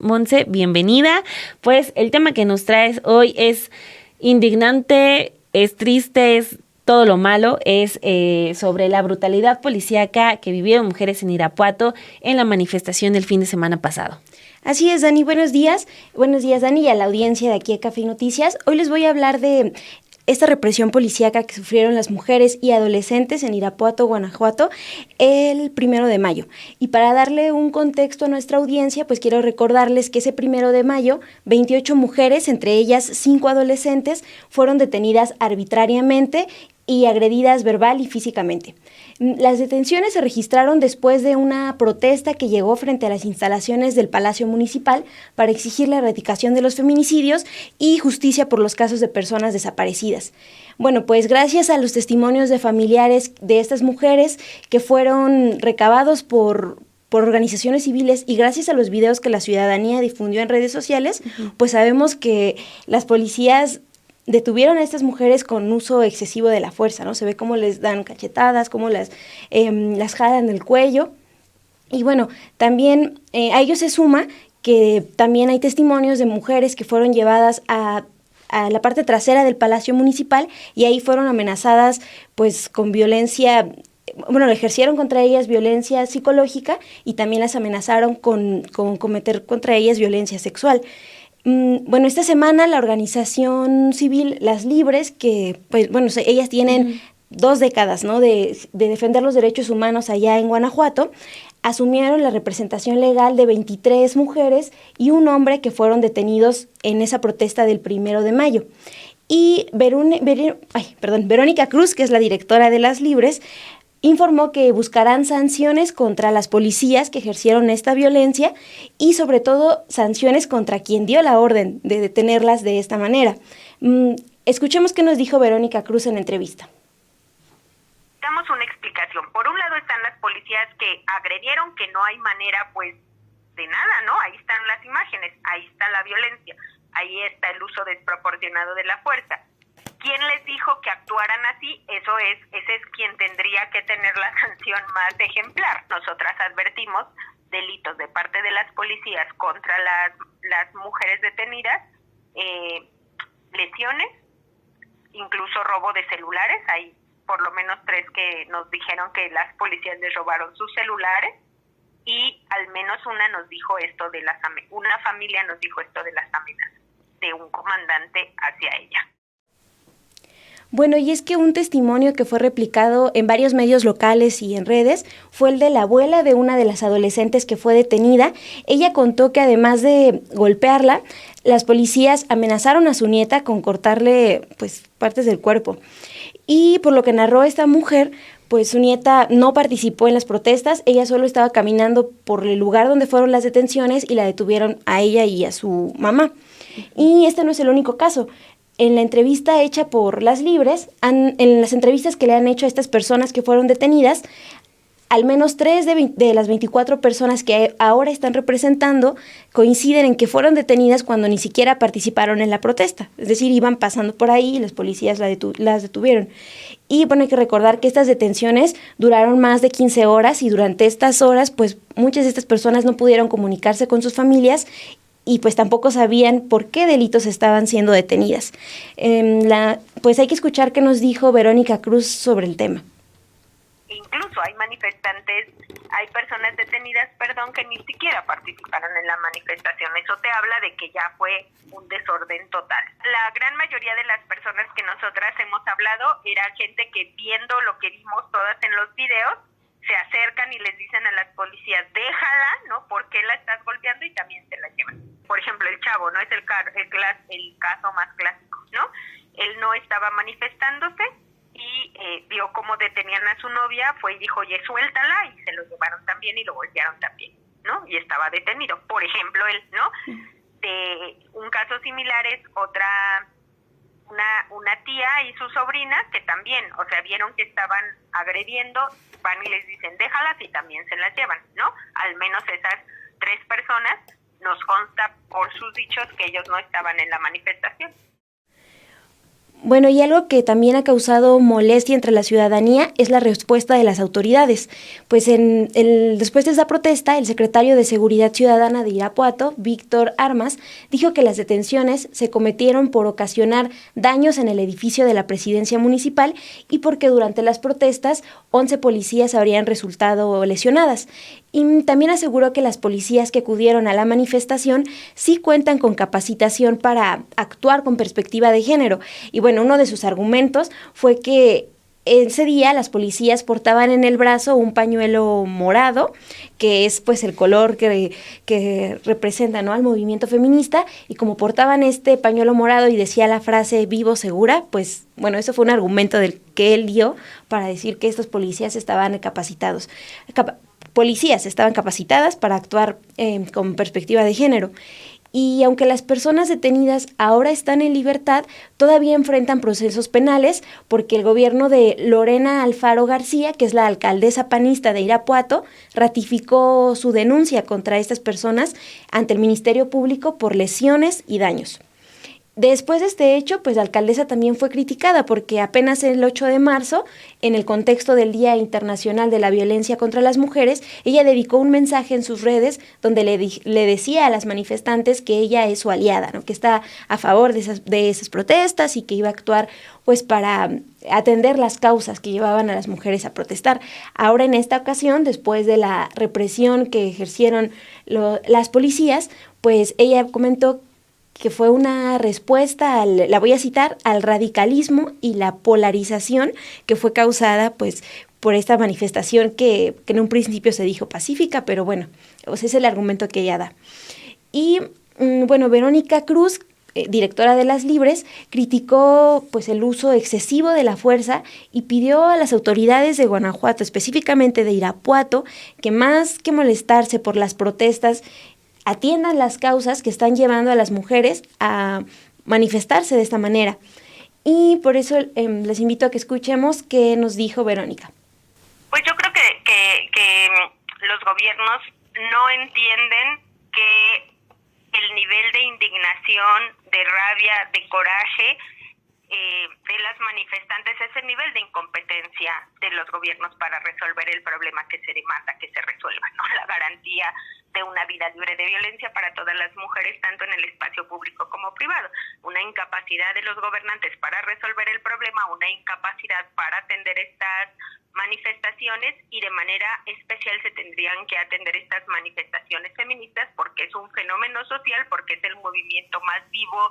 Monse, bienvenida. Pues el tema que nos traes hoy es indignante, es triste, es todo lo malo, es sobre la brutalidad policíaca que vivieron mujeres en Irapuato en la manifestación del fin de semana pasado. Así es, Dani, buenos días. Buenos días, Dani, y a la audiencia de aquí de Café y Noticias. Hoy les voy a hablar de esta represión policíaca que sufrieron las mujeres y adolescentes en Irapuato, Guanajuato, el 1 de mayo. Y para darle un contexto a nuestra audiencia, pues quiero recordarles que ese 1 de mayo, 28 mujeres, entre ellas 5 adolescentes, fueron detenidas arbitrariamente y agredidas verbal y físicamente. Las detenciones se registraron después de una protesta que llegó frente a las instalaciones del Palacio Municipal para exigir la erradicación de los feminicidios y justicia por los casos de personas desaparecidas. Bueno, pues gracias a los testimonios de familiares de estas mujeres que fueron recabados por organizaciones civiles y gracias a los videos que la ciudadanía difundió en redes sociales, pues sabemos que las policías detuvieron a estas mujeres con uso excesivo de la fuerza, ¿no? Se ve cómo les dan cachetadas, cómo las jalan del cuello. Y bueno, también a ello se suma que también hay testimonios de mujeres que fueron llevadas a la parte trasera del Palacio Municipal y ahí fueron amenazadas pues con violencia. Bueno, ejercieron contra ellas violencia psicológica y también las amenazaron con cometer contra ellas violencia sexual. Bueno, esta semana la organización civil Las Libres, que pues bueno, ellas tienen 2 décadas, ¿no?, de defender los derechos humanos allá en Guanajuato, asumieron la representación legal de 23 mujeres y un hombre que fueron detenidos en esa protesta del 1 de mayo. Y Verónica Cruz, que es la directora de Las Libres, informó que buscarán sanciones contra las policías que ejercieron esta violencia y sobre todo sanciones contra quien dio la orden de detenerlas de esta manera. Escuchemos qué nos dijo Verónica Cruz en entrevista. Damos una explicación. Por un lado están las policías que agredieron, que no hay manera pues de nada, ¿no? Ahí están las imágenes, ahí está la violencia, ahí está el uso desproporcionado de la fuerza. ¿Quién les dijo que actuaran así? Ese es quien tendría que tener la sanción más ejemplar. Nosotras advertimos delitos de parte de las policías contra las mujeres detenidas, lesiones, incluso robo de celulares. Hay por lo menos 3 que nos dijeron que las policías les robaron sus celulares y al menos una familia nos dijo esto de las amenazas de un comandante hacia ella. Bueno, y es que un testimonio que fue replicado en varios medios locales y en redes fue el de la abuela de una de las adolescentes que fue detenida. Ella contó que además de golpearla, las policías amenazaron a su nieta con cortarle pues partes del cuerpo. Y por lo que narró esta mujer, pues su nieta no participó en las protestas, ella solo estaba caminando por el lugar donde fueron las detenciones y la detuvieron a ella y a su mamá. Y este no es el único caso. En la entrevista hecha por Las Libres, en las entrevistas que le han hecho a estas personas que fueron detenidas, al menos 3 de las 24 personas que ahora están representando coinciden en que fueron detenidas cuando ni siquiera participaron en la protesta. Es decir, iban pasando por ahí y las policías las detuvieron. Y bueno, hay que recordar que estas detenciones duraron más de 15 horas y durante estas horas, pues muchas de estas personas no pudieron comunicarse con sus familias y pues tampoco sabían por qué delitos estaban siendo detenidas. Pues hay que escuchar qué nos dijo Verónica Cruz sobre el tema. Incluso hay manifestantes, hay personas detenidas, que ni siquiera participaron en la manifestación. Eso te habla de que ya fue un desorden total. La gran mayoría de las personas que nosotras hemos hablado era gente que viendo lo que vimos todas en los videos, se acercan y les dicen a las policías, déjala, ¿no? ¿Por qué la estás golpeando? Y también se la llevan. Por ejemplo, el chavo, ¿no? Es el caso más clásico, ¿no? Él no estaba manifestándose y vio cómo detenían a su novia, fue y dijo, oye, suéltala, y se lo llevaron también y lo golpearon también, ¿no? Y estaba detenido. Por ejemplo, él, ¿no? De un caso similar es una tía y su sobrina que también, o sea, vieron que estaban agrediendo, van y les dicen, déjalas y también se las llevan, ¿no? Al menos esas 3 personas nos consta por sus dichos que ellos no estaban en la manifestación. Bueno, y algo que también ha causado molestia entre la ciudadanía es la respuesta de las autoridades. Pues después de esa protesta, el secretario de Seguridad Ciudadana de Irapuato, Víctor Armas, dijo que las detenciones se cometieron por ocasionar daños en el edificio de la presidencia municipal y porque durante las protestas 11 policías habrían resultado lesionadas. Y también aseguró que las policías que acudieron a la manifestación sí cuentan con capacitación para actuar con perspectiva de género. Y bueno, uno de sus argumentos fue que ese día las policías portaban en el brazo un pañuelo morado, que es pues el color que representa, ¿no?, al movimiento feminista, y como portaban este pañuelo morado y decía la frase "vivo segura", pues bueno, eso fue un argumento del que él dio para decir que estos policías estaban capacitados. Policías estaban capacitadas para actuar con perspectiva de género. Y aunque las personas detenidas ahora están en libertad, todavía enfrentan procesos penales porque el gobierno de Lorena Alfaro García, que es la alcaldesa panista de Irapuato, ratificó su denuncia contra estas personas ante el Ministerio Público por lesiones y daños. Después de este hecho, pues la alcaldesa también fue criticada porque apenas el 8 de marzo, en el contexto del Día Internacional de la Violencia contra las Mujeres, ella dedicó un mensaje en sus redes donde le decía a las manifestantes que ella es su aliada, ¿no?, que está a favor de esas protestas y que iba a actuar pues para atender las causas que llevaban a las mujeres a protestar. Ahora, en esta ocasión, después de la represión que ejercieron las policías, pues ella comentó que fue una respuesta la voy a citar, al radicalismo y la polarización que fue causada pues por esta manifestación que en un principio se dijo pacífica, pero bueno, pues es el argumento que ella da. Y bueno, Verónica Cruz, directora de Las Libres, criticó pues el uso excesivo de la fuerza y pidió a las autoridades de Guanajuato, específicamente de Irapuato, que más que molestarse por las protestas, atiendan las causas que están llevando a las mujeres a manifestarse de esta manera. Y por eso les invito a que escuchemos qué nos dijo Verónica. Pues yo creo que los gobiernos no entienden que el nivel de indignación, de rabia, de coraje de las manifestantes es el nivel de incompetencia de los gobiernos para resolver el problema que se demanda que se resuelva, ¿no? La garantía de una vida libre de violencia para todas las mujeres, tanto en el espacio público como privado. Una incapacidad de los gobernantes para resolver el problema, una incapacidad para atender estas manifestaciones, y de manera especial se tendrían que atender estas manifestaciones feministas porque es un fenómeno social, porque es el movimiento más vivo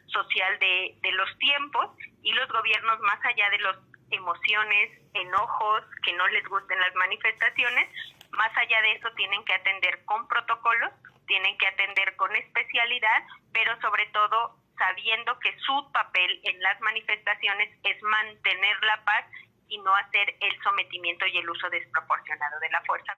social de los tiempos, y los gobiernos, más allá de las emociones, enojos, que no les gusten las manifestaciones, más allá de eso tienen que atender con protocolos, tienen que atender con especialidad, pero sobre todo sabiendo que su papel en las manifestaciones es mantener la paz y no hacer el sometimiento y el uso desproporcionado de la fuerza.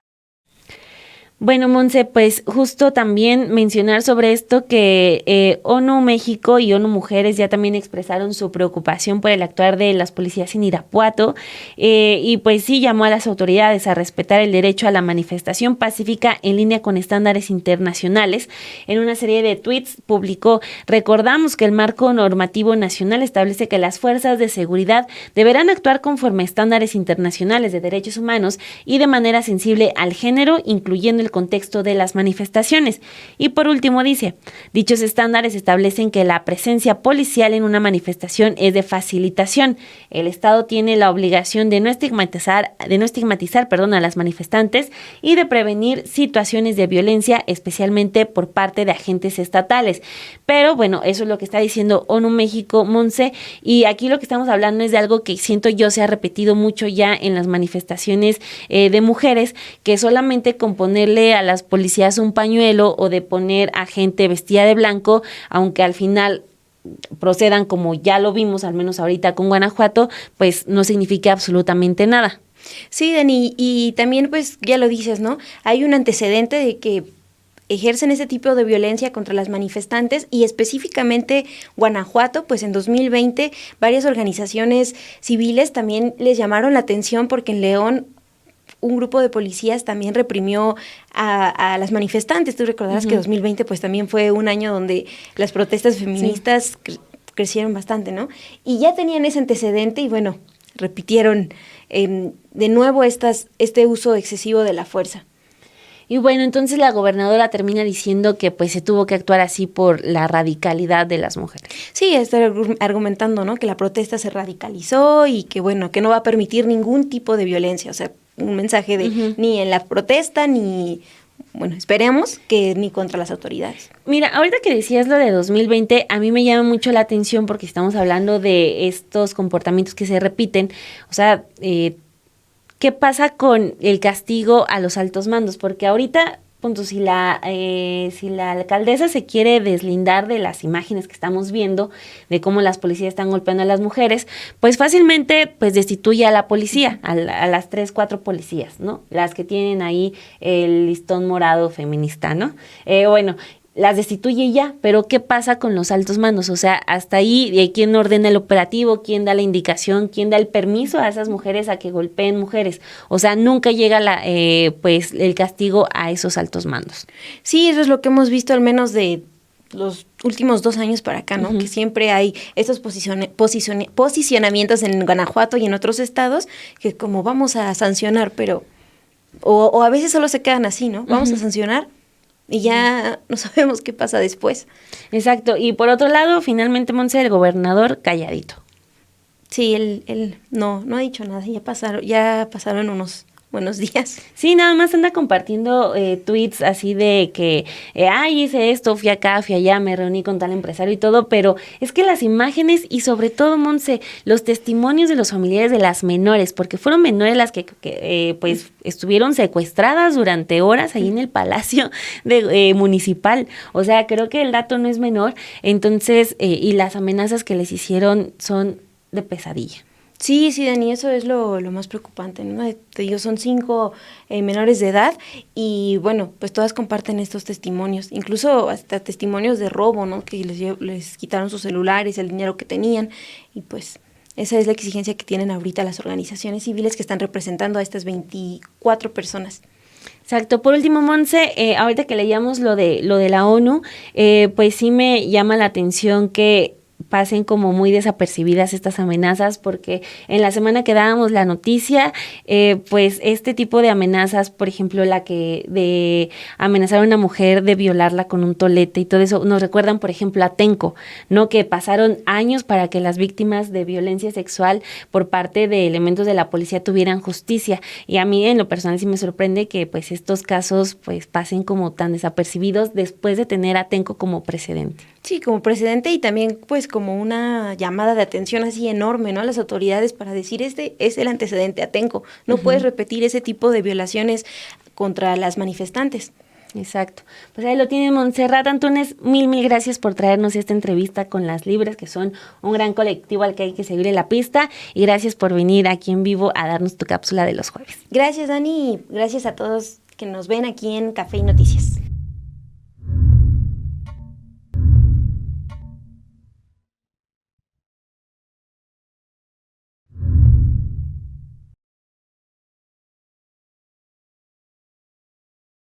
Bueno, Monse, pues justo también mencionar sobre esto que ONU México y ONU Mujeres ya también expresaron su preocupación por el actuar de las policías en Irapuato y pues sí llamó a las autoridades a respetar el derecho a la manifestación pacífica en línea con estándares internacionales. En una serie de tweets publicó: recordamos que el marco normativo nacional establece que las fuerzas de seguridad deberán actuar conforme a estándares internacionales de derechos humanos y de manera sensible al género, incluyendo el contexto de las manifestaciones. Y por último dice: dichos estándares establecen que la presencia policial en una manifestación es de facilitación. El Estado tiene la obligación de no estigmatizar, a las manifestantes y de prevenir situaciones de violencia, especialmente por parte de agentes estatales. Pero bueno, eso es lo que está diciendo ONU México, Monse, y aquí lo que estamos hablando es de algo que siento yo se ha repetido mucho ya en las manifestaciones de mujeres, que solamente con ponerle a las policías un pañuelo o de poner a gente vestida de blanco, aunque al final procedan como ya lo vimos, al menos ahorita con Guanajuato, pues no significa absolutamente nada. Sí, Dani, y también pues ya lo dices, ¿no? Hay un antecedente de que ejercen ese tipo de violencia contra las manifestantes y específicamente Guanajuato, pues en 2020 varias organizaciones civiles también les llamaron la atención porque en León un grupo de policías también reprimió a las manifestantes. Tú recordarás que 2020 pues también fue un año donde las protestas feministas crecieron bastante, ¿no? Y ya tenían ese antecedente y bueno, repitieron de nuevo este uso excesivo de la fuerza. Y bueno, entonces la gobernadora termina diciendo que pues se tuvo que actuar así por la radicalidad de las mujeres. Sí, está argumentando, ¿no? Que la protesta se radicalizó y que bueno, que no va a permitir ningún tipo de violencia, o sea, un mensaje de ni en la protesta ni, bueno, esperemos que ni contra las autoridades. Mira, ahorita que decías lo de 2020, a mí me llama mucho la atención porque estamos hablando de estos comportamientos que se repiten, o sea, ¿qué pasa con el castigo a los altos mandos? Porque ahorita, punto, si la alcaldesa se quiere deslindar de las imágenes que estamos viendo, de cómo las policías están golpeando a las mujeres, pues fácilmente pues destituye a la policía, a las 3, 4 policías, ¿no? Las que tienen ahí el listón morado feminista, ¿no? Bueno, las destituye ya, pero ¿qué pasa con los altos mandos? O sea, hasta ahí, ¿quién ordena el operativo? ¿Quién da la indicación? ¿Quién da el permiso a esas mujeres a que golpeen mujeres? O sea, nunca llega pues el castigo a esos altos mandos. Sí, eso es lo que hemos visto al menos de los últimos 2 años para acá, ¿no? Que siempre hay estos posicionamientos en Guanajuato y en otros estados que como vamos a sancionar, pero o a veces solo se quedan así, ¿no? Vamos a sancionar y ya no sabemos qué pasa después. Exacto. Y por otro lado, finalmente, Montse, el gobernador calladito. Sí, él no ha dicho nada. Ya pasaron unos buenos días. Sí, nada más anda compartiendo tweets así de que, hice esto, fui acá, fui allá, me reuní con tal empresario y todo, pero es que las imágenes y sobre todo, Montse, los testimonios de los familiares de las menores, porque fueron menores las que pues estuvieron secuestradas durante horas ahí en el Palacio Municipal. O sea, creo que el dato no es menor, entonces, y las amenazas que les hicieron son de pesadilla. Sí, Dani, eso es lo más preocupante, ¿no? Te digo, son 5 menores de edad y, bueno, pues todas comparten estos testimonios, incluso hasta testimonios de robo, ¿no? Que les quitaron sus celulares, el dinero que tenían y, pues, esa es la exigencia que tienen ahorita las organizaciones civiles que están representando a estas 24 personas. Exacto. Por último, Montse, ahorita que leíamos lo de la ONU, pues sí me llama la atención que pasen como muy desapercibidas estas amenazas, porque en la semana que dábamos la noticia, pues este tipo de amenazas, por ejemplo, la que de amenazar a una mujer, de violarla con un tolete y todo eso, nos recuerdan, por ejemplo, a Atenco, ¿no? Que pasaron años para que las víctimas de violencia sexual por parte de elementos de la policía tuvieran justicia. Y a mí, en lo personal, sí me sorprende que pues estos casos pues pasen como tan desapercibidos después de tener a Atenco como precedente. Sí, como precedente y también pues como una llamada de atención así enorme, ¿no? A las autoridades para decir, este es el antecedente Atenco, no puedes repetir ese tipo de violaciones contra las manifestantes. Exacto. Pues ahí lo tiene Montserrat Antúnez. Mil gracias por traernos esta entrevista con Las Libres, que son un gran colectivo al que hay que seguirle la pista. Y gracias por venir aquí en vivo a darnos tu cápsula de los jueves. Gracias, Dani, y gracias a todos que nos ven aquí en Café y Noticias.